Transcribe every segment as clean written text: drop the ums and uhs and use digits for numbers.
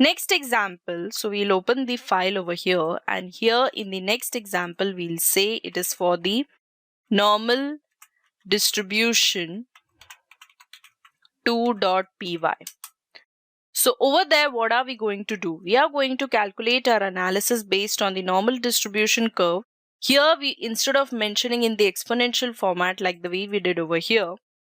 Next example, so we'll open the file over here, and here in the next example we'll say it is for the normal distribution 2.py. So over there, what are we going to do? We are going to calculate our analysis based on the normal distribution curve. Here we, instead of mentioning in the exponential format like the way we did over here,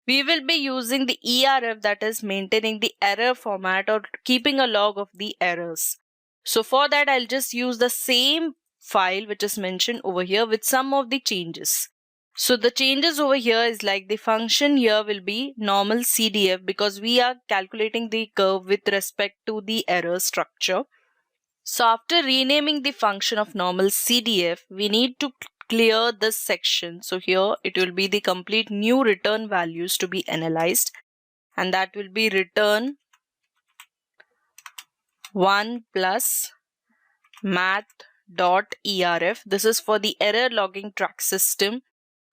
we will be using the ERF, that is maintaining the error format or keeping a log of the errors. So for that, I'll just use the same file which is mentioned over here with some of the changes. So the changes over here is like the function here will be normal CDF because we are calculating the curve with respect to the error structure. So after renaming the function of normal CDF, we need to clear this section. So here it will be the complete new return values to be analyzed, and that will be return 1 plus math.erf. This is for the error logging track system.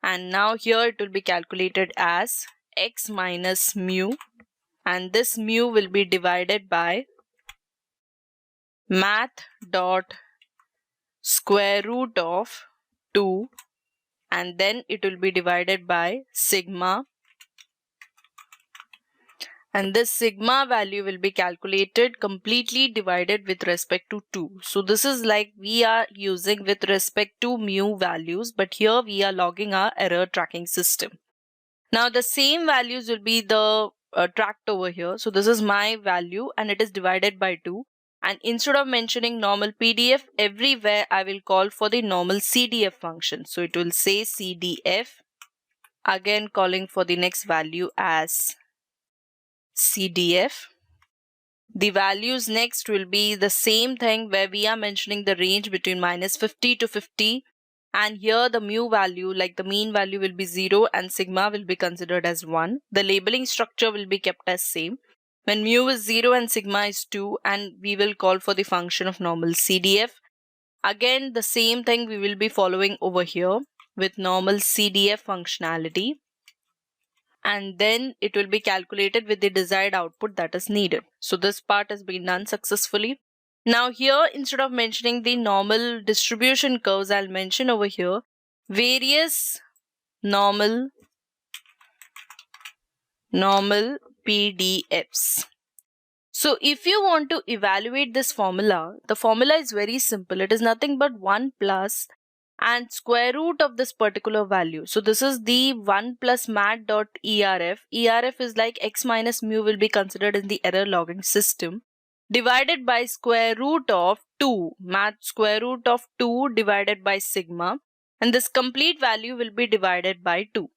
And now here it will be calculated as x minus mu, and this mu will be divided by math dot square root of 2, and then it will be divided by sigma, and this sigma value will be calculated completely divided with respect to 2. So this is like we are using with respect to mu values, but here we are logging our error tracking system. Now the same values will be the tracked over here. So this is my value and it is divided by 2. And instead of mentioning normal PDF, everywhere I will call for the normal CDF function. So it will say CDF, again calling for the next value as CDF. The values next will be the same thing where we are mentioning the range between minus 50 to 50. And here the mu value, like the mean value, will be 0 and sigma will be considered as 1. The labeling structure will be kept as same. When mu is 0 and sigma is 2, and we will call for the function of normal CDF. Again, the same thing we will be following over here with normal CDF functionality. And then it will be calculated with the desired output that is needed. So this part has been done successfully. Now here, instead of mentioning the normal distribution curves, I'll mention over here various normal PDFs. So if you want to evaluate this formula, the formula is very simple. It is nothing but 1 plus and square root of this particular value. So this is the 1 plus mat.erf. ERF is like x minus mu will be considered in the error logging system, divided by square root of 2, math square root of 2 divided by sigma, and this complete value will be divided by 2.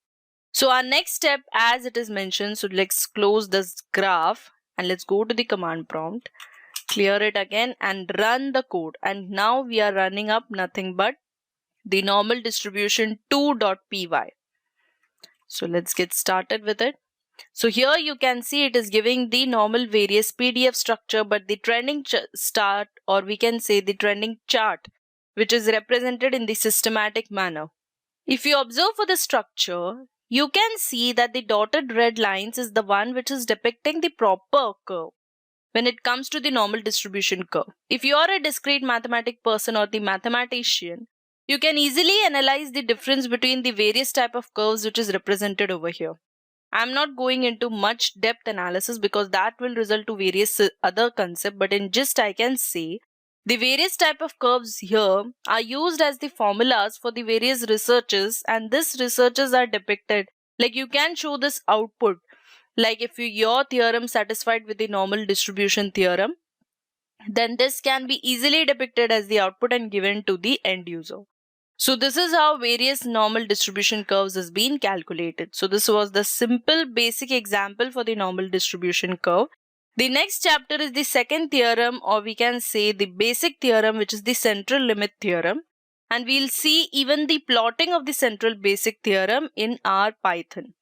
So our next step, as it is mentioned, so let's close this graph and let's go to the command prompt, clear it again and run the code. And now we are running up nothing but the normal distribution 2.py. So let's get started with it. So here you can see it is giving the normal various PDF structure, but the trending start, or we can say the trending chart, which is represented in the systematic manner. If you observe for the structure, you can see that the dotted red lines is the one which is depicting the proper curve when it comes to the normal distribution curve. If you are a discrete mathematic person or the mathematician, you can easily analyze the difference between the various type of curves which is represented over here. I am not going into much depth analysis because that will result to various other concepts, but in gist I can say the various type of curves here are used as the formulas for the various researches, and these researches are depicted like you can show this output, like if your theorem satisfied with the normal distribution theorem, then this can be easily depicted as the output and given to the end user. So this is how various normal distribution curves has been calculated. So this was the simple basic example for the normal distribution curve. The next chapter is the second theorem, or we can say the basic theorem, which is the central limit theorem. And we'll see even the plotting of the central basic theorem in our Python.